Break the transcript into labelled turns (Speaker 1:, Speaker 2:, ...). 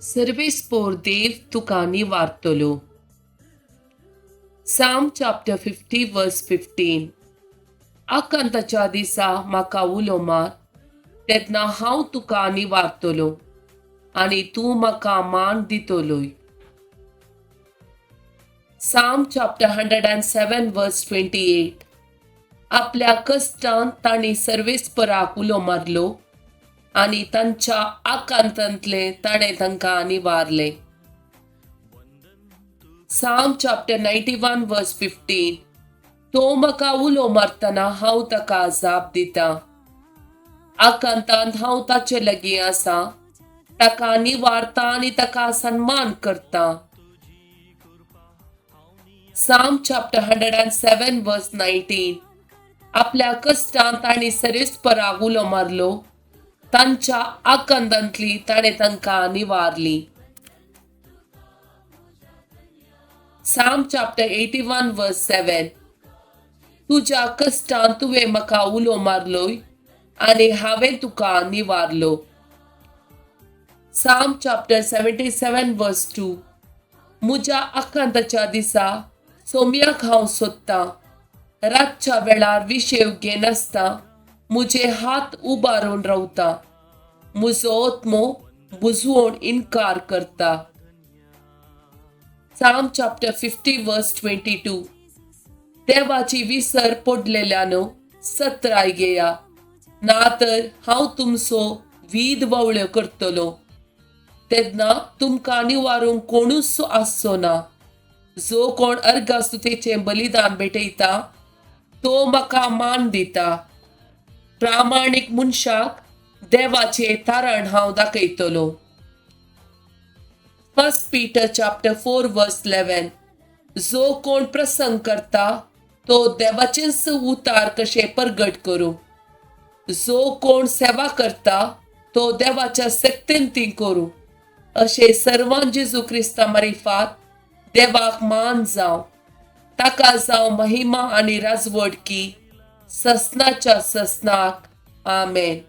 Speaker 1: सर्वेस्पोर देव तुका निवारतलो. Psalm chapter 50 verse 15. आकांताच्या दिसा म्हाका उलो मार, तेन्ना हांव तुका निवारतलो आनी तूं म्हाका मान दितलोय. Psalm chapter 107 verse 28. आपल्या कश्टांत तांणी सर्वेस्पराक उलो मारलो आनी तांच्या आकांतांतले ताणें तांकां निवारले. Psalm chapter 91 verse 15. तो म्हाका उलो मारतना हांव ताका जाप दितां. आकांतांत हांव ताचे लागीं आसां, ताका निवारतां आनी ताका सन्मान करतां. Psalm chapter 107 verse 19. आपल्या कश्टांत तांणी सर्वेस्पराक उलो मारलो, तांच्या आकांतांतली ताणें तांकां निवारली. Psalm chapter 81 verse 7. तुज्या कश्टांत तुवें म्हाका उलो मारलोय आनी हांवें तुका निवारलो. Psalm chapter 77 verse 2. म्हज्या आकांताच्या दिसा सोम्याक हांव सोदतां, रातच्या वेळार विशेव घेनासता म्हजे हात उबारून रावता, म्हजो आत्मो बुजवून इन्कार करता. Psalm chapter 50 verse 22. देवाची विसर पडलेल्यानो सत्राय घेया, नातर हांव तुमचो वीद वळ्यो करतलो. तेन्ना तुमकां निवारूंक कोणूच आसचो ना. जो कोण अर्गास्तुतेचें बलिदान भेटयता तो म्हाका मान दिता. प्रामाणीक मनशाक देवाचें तारण हांव दाखयतलो. 1 Peter chapter 4 verse 11. जो कोण प्रसंग करता तो देवाचेच उतार कशे परगट करूं. जो कोण सेवा करता तो देवाच्या सक्तीन ती करूं. अशे सर्वांक जेजू क्रिस्ता मारिफात देवाक मान जावं. ताका जावं महिमा आनी राजवडकी ससनाच्या ससनाक. आमेन.